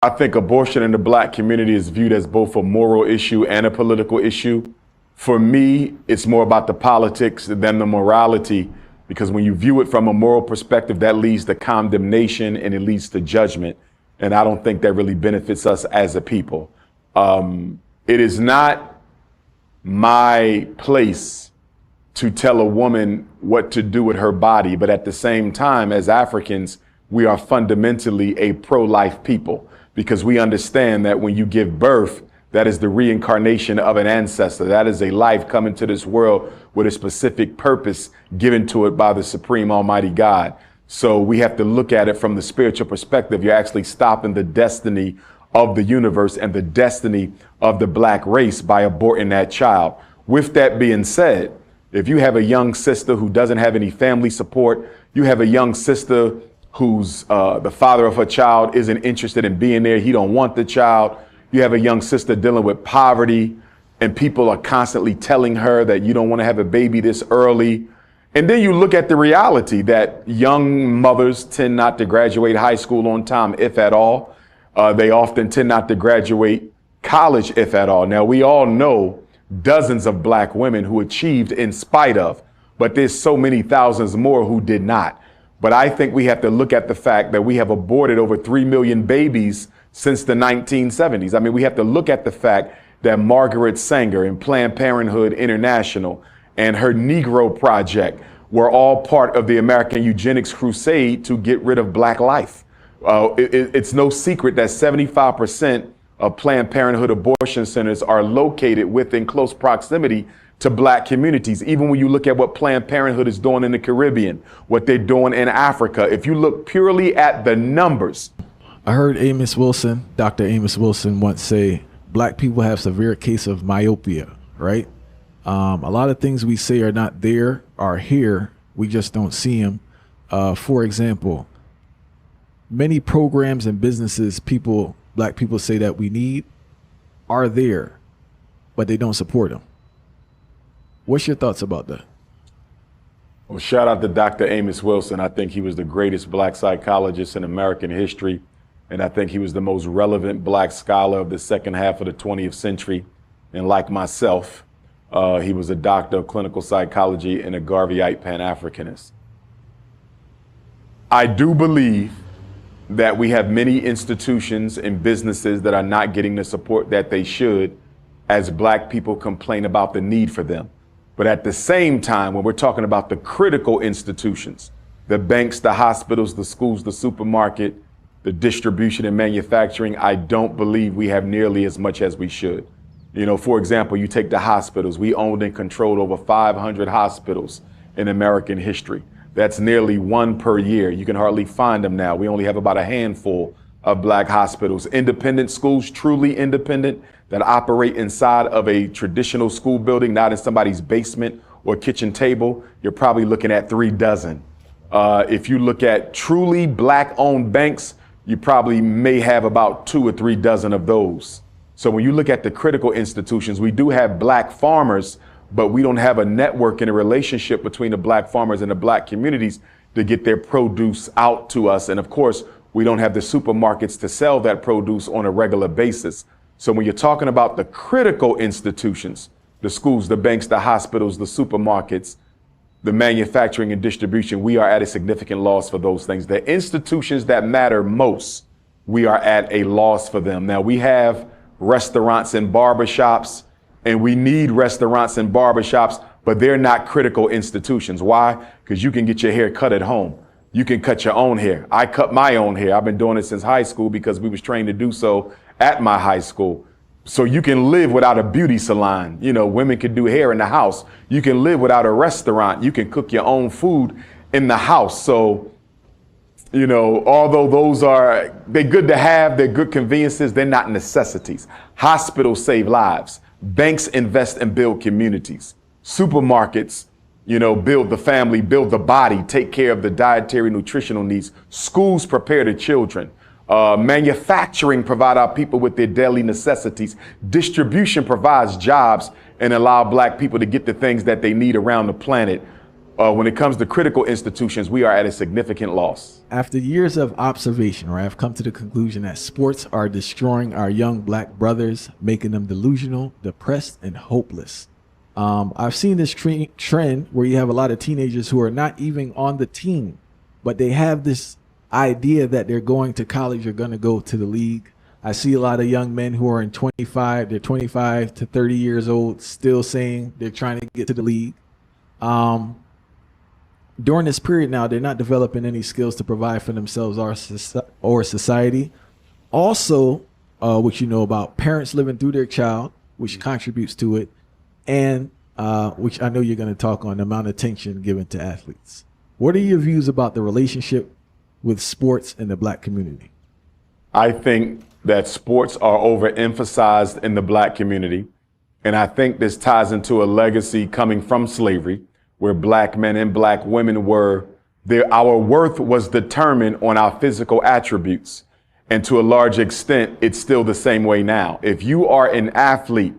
I think abortion in the black community is viewed as both a moral issue and a political issue. For me, it's more about the politics than the morality, because when you view it from a moral perspective, that leads to condemnation and it leads to judgment. And I don't think that really benefits us as a people. It is not my place to tell a woman what to do with her body, but at the same time, as Africans, we are fundamentally a pro-life people, because we understand that when you give birth, that is the reincarnation of an ancestor. That is a life coming to this world with a specific purpose given to it by the Supreme Almighty God. So we have to look at it from the spiritual perspective. You're actually stopping the destiny of the universe and the destiny of the black race by aborting that child. With that being said, if you have a young sister who doesn't have any family support, you have a young sister who's the father of her child isn't interested in being there, he don't want the child. You have a young sister dealing with poverty and people are constantly telling her that you don't want to have a baby this early. And then you look at the reality that young mothers tend not to graduate high school on time, if at all. They often tend not to graduate college, if at all. Now, we all know dozens of black women who achieved in spite of, but there's so many thousands more who did not. But I think we have to look at the fact that we have aborted over 3 million babies since the 1970s. I mean, we have to look at the fact that Margaret Sanger and Planned Parenthood International and her Negro Project were all part of the American eugenics crusade to get rid of black life. It's no secret that 75% of Planned Parenthood abortion centers are located within close proximity to black communities. Even when you look at what Planned Parenthood is doing in the Caribbean, what they're doing in Africa, if you look purely at the numbers. I heard Dr. Amos Wilson once say, black people have severe case of myopia, right? A lot of things we say are not there, are here. We just don't see them. For example, many programs and businesses black people say that we need are there, but they don't support them. What's your thoughts about that? Well, shout out to Dr. Amos Wilson. I think he was the greatest black psychologist in American history. And I think he was the most relevant black scholar of the second half of the 20th century. And like myself, he was a doctor of clinical psychology and a Garveyite Pan-Africanist. I do believe that we have many institutions and businesses that are not getting the support that they should, as black people complain about the need for them. But at the same time, when we're talking about the critical institutions, the banks, the hospitals, the schools, the supermarket, the distribution and manufacturing, I don't believe we have nearly as much as we should. You know, for example, you take the hospitals. We owned and controlled over 500 hospitals in American history. That's nearly one per year. You can hardly find them now. We only have about a handful of black hospitals. Independent schools, truly independent, that operate inside of a traditional school building, not in somebody's basement or kitchen table, you're probably looking at 3 dozen. If you look at truly black-owned banks, you probably may have about 2 or 3 dozen of those. So when you look at the critical institutions, we do have black farmers, but we don't have a network and a relationship between the black farmers and the black communities to get their produce out to us. And of course, we don't have the supermarkets to sell that produce on a regular basis. So when you're talking about the critical institutions, the schools, the banks, the hospitals, the supermarkets, the manufacturing and distribution, we are at a significant loss for those things. The institutions that matter most, we are at a loss for them. Now, we have restaurants and barbershops, and we need restaurants and barbershops, but they're not critical institutions. Why? Because you can get your hair cut at home. You can cut your own hair. I cut my own hair. I've been doing it since high school because we was trained to do so at my high school. So you can live without a beauty salon. You know, women can do hair in the house. You can live without a restaurant. You can cook your own food in the house. So, you know, although they're good to have, they're good conveniences, they're not necessities. Hospitals save lives. Banks invest and build communities. Supermarkets, you know, build the family, build the body, take care of the dietary nutritional needs. Schools prepare the children. Manufacturing provide our people with their daily necessities. Distribution provides jobs and allow black people to get the things that they need around the planet. when it comes to critical institutions, we are at a significant loss. After years of observation, right, I've come to the conclusion that sports are destroying our young black brothers, making them delusional, depressed, and hopeless. I've seen this trend where you have a lot of teenagers who are not even on the team, but they have this idea that they're going to college or going to go to the league. I see a lot of young men who are they're 25 to 30 years old, still saying they're trying to get to the league. During this period now, they're not developing any skills to provide for themselves or society. Also, which you know about, parents living through their child, which contributes to it, and which I know you're going to talk on, the amount of attention given to athletes. What are your views about the relationship with sports in the black community? I think that sports are overemphasized in the black community. And I think this ties into a legacy coming from slavery, where black men and black women our worth was determined on our physical attributes. And to a large extent, it's still the same way now. If you are an athlete,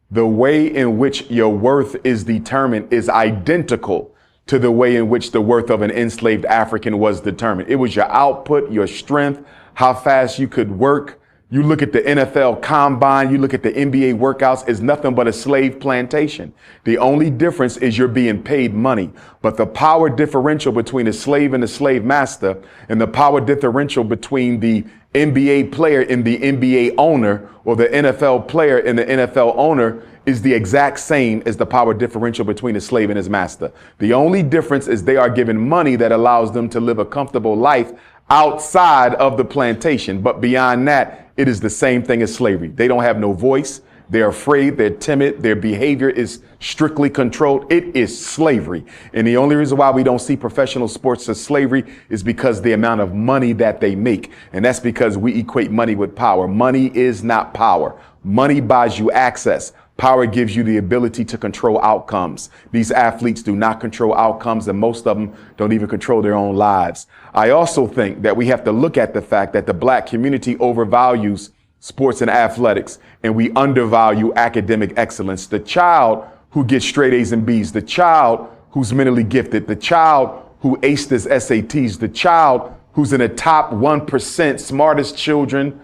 the way in which your worth is determined is identical to the way in which the worth of an enslaved African was determined. It was your output, your strength, how fast you could work. You look at the NFL combine, you look at the NBA workouts, it's nothing but a slave plantation. The only difference is you're being paid money. But the power differential between a slave and a slave master, and the power differential between the NBA player and the NBA owner, or the NFL player and the NFL owner, is the exact same as the power differential between a slave and his master. The only difference is they are given money that allows them to live a comfortable life outside of the plantation. But beyond that, it is the same thing as slavery. They don't have no voice. They're afraid. They're timid. Their behavior is strictly controlled. It is slavery. And the only reason why we don't see professional sports as slavery is because the amount of money that they make. And that's because we equate money with power. Money is not power. Money buys you access. Power gives you the ability to control outcomes. These athletes do not control outcomes, and most of them don't even control their own lives. I also think that we have to look at the fact that the black community overvalues sports and athletics, and we undervalue academic excellence. The child who gets straight A's and B's, the child who's mentally gifted, the child who aced his SATs, the child who's in the top 1% smartest children,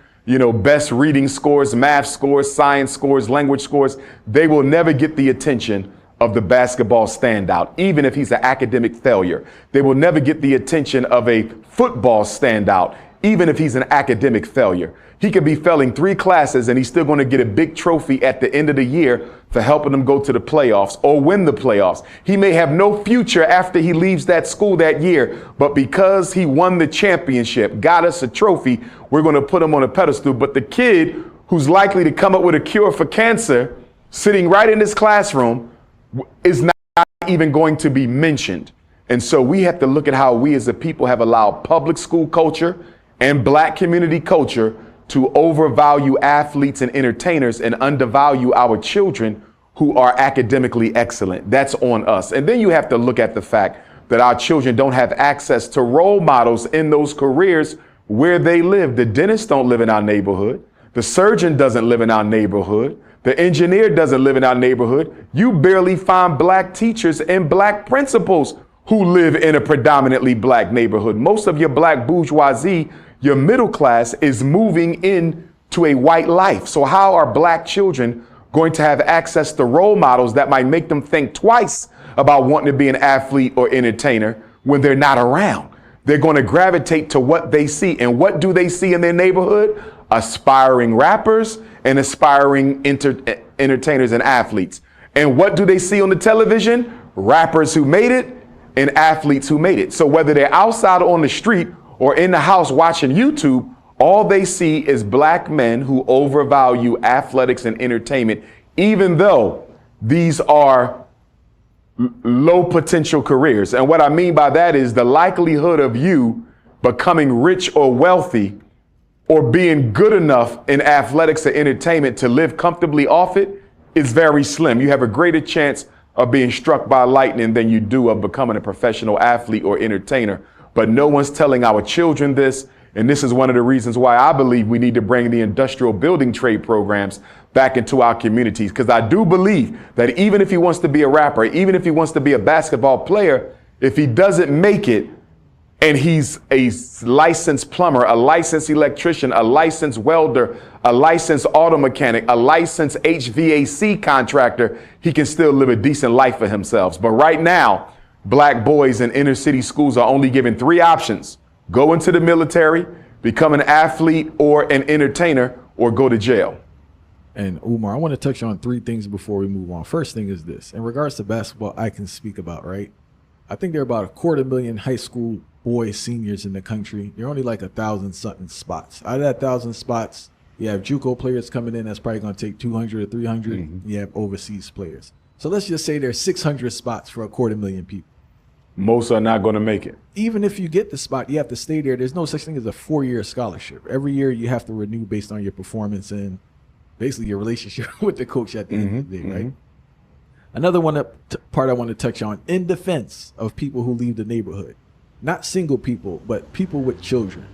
best reading scores, math scores, science scores, language scores, they will never get the attention of the basketball standout, even if he's an academic failure. They will never get the attention of a football standout, even if he's an academic failure. He could be failing 3 classes and he's still going to get a big trophy at the end of the year for helping them go to the playoffs or win the playoffs. He may have no future after he leaves that school that year, but because he won the championship, got us a trophy, we're going to put him on a pedestal. But the kid who's likely to come up with a cure for cancer, sitting right in this classroom, is not even going to be mentioned. And so we have to look at how we as a people have allowed public school culture and black community culture to overvalue athletes and entertainers and undervalue our children who are academically excellent. That's on us. And then you have to look at the fact that our children don't have access to role models in those careers where they live. The dentist don't live in our neighborhood. The surgeon doesn't live in our neighborhood. The engineer doesn't live in our neighborhood. You barely find black teachers and black principals who live in a predominantly black neighborhood. Most of your black bourgeoisie, your middle class, is moving into a white life. So how are black children going to have access to role models that might make them think twice about wanting to be an athlete or entertainer when they're not around? They're going to gravitate to what they see. And what do they see in their neighborhood? Aspiring rappers and aspiring entertainers and athletes. And what do they see on the television? Rappers who made it and athletes who made it. So whether they're outside on the street or in the house watching YouTube, all they see is black men who overvalue athletics and entertainment, even though these are low potential careers. And what I mean by that is the likelihood of you becoming rich or wealthy or being good enough in athletics or entertainment to live comfortably off it is very slim. You have a greater chance of being struck by lightning than you do of becoming a professional athlete or entertainer. But no one's telling our children this. And this is one of the reasons why I believe we need to bring the industrial building trade programs back into our communities. Because I do believe that even if he wants to be a rapper, even if he wants to be a basketball player, If he doesn't make it, and he's a licensed plumber, a licensed electrician, a licensed welder, a licensed auto mechanic, a licensed HVAC contractor, he can still live a decent life for himself. But right now, black boys in inner city schools are only given 3 options: go into the military, become an athlete or an entertainer, or go to jail. And Umar, I want to touch on 3 things before we move on. First thing is this: in regards to basketball, I can speak about, right? I think there are about 250,000 high school boys, seniors in the country. There are only like 1,000 something spots. Out of that 1,000 spots, you have JUCO players coming in. That's probably going to take 200 or 300. Mm-hmm. You have overseas players. So let's just say there's 600 spots for 250,000 people. Most are not going to make it. Even if you get the spot, you have to stay there. There's no such thing as a 4-year scholarship. Every year you have to renew based on your performance and basically your relationship with the coach at the end of the day, right? Another part I want to touch on, in defense of people who leave the neighborhood, not single people, but people with children.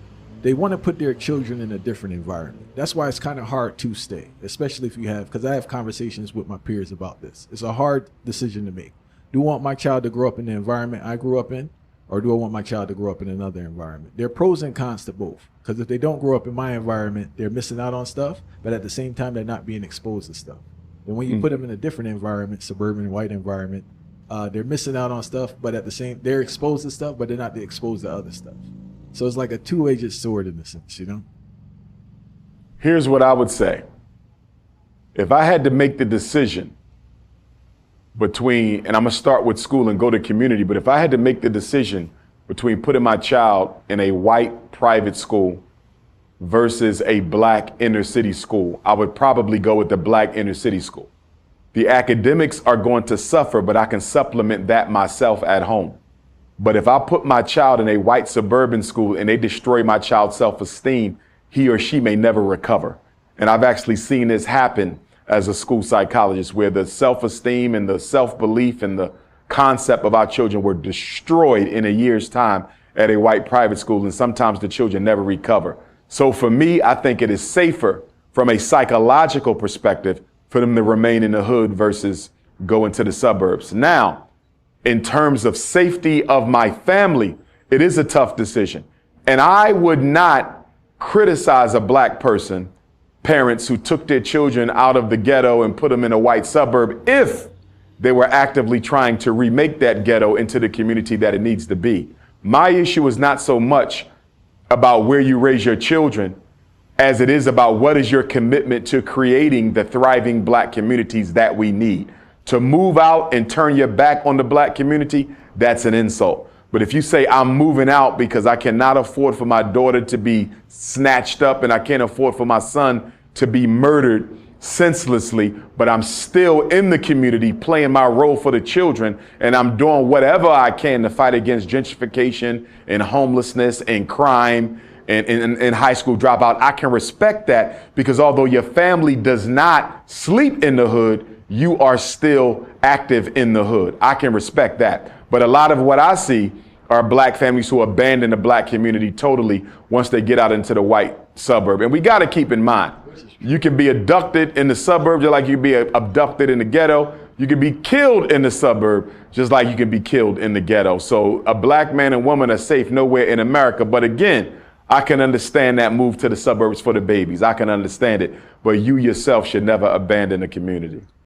They want to put their children in a different environment. That's why it's kind of hard to stay, especially if you have, because I have conversations with my peers about this. It's a hard decision to make. Do I want my child to grow up in the environment I grew up in, or do I want my child to grow up in another environment? There are pros and cons to both, because if they don't grow up in my environment, they're missing out on stuff, but at the same time, they're not being exposed to stuff. And when you put them in a different environment, suburban, white environment, they're missing out on stuff, but at the same, they're exposed to stuff, but they're not exposed to other stuff. So it's like a two-edged sword in a sense, you know? Here's what I would say. If I had to make the decision between, and I'm gonna start with school and go to community, but if I had to make the decision between putting my child in a white private school versus a black inner city school, I would probably go with the black inner city school. The academics are going to suffer, but I can supplement that myself at home. But if I put my child in a white suburban school and they destroy my child's self-esteem, he or she may never recover. And I've actually seen this happen as a school psychologist, where the self-esteem and the self-belief and the concept of our children were destroyed in a year's time at a white private school. And sometimes the children never recover. So for me, I think it is safer from a psychological perspective for them to remain in the hood versus go into the suburbs. Now, in terms of safety of my family, it is a tough decision. And I would not criticize a black person, parents who took their children out of the ghetto and put them in a white suburb, if they were actively trying to remake that ghetto into the community that it needs to be. My issue is not so much about where you raise your children as it is about what is your commitment to creating the thriving black communities that we need. To move out and turn your back on the black community, that's an insult. But if you say I'm moving out because I cannot afford for my daughter to be snatched up and I can't afford for my son to be murdered senselessly, but I'm still in the community playing my role for the children, and I'm doing whatever I can to fight against gentrification and homelessness and crime and high school dropout, I can respect that, because although your family does not sleep in the hood, you are still active in the hood. I can respect that. But a lot of what I see are black families who abandon the black community totally once they get out into the white suburb. And we got to keep in mind, you can be abducted in the suburbs just like you can be abducted in the ghetto. You can be killed in the suburb just like you can be killed in the ghetto. So a black man and woman are safe nowhere in America. But again, I can understand that move to the suburbs for the babies. I can understand it. But you yourself should never abandon the community.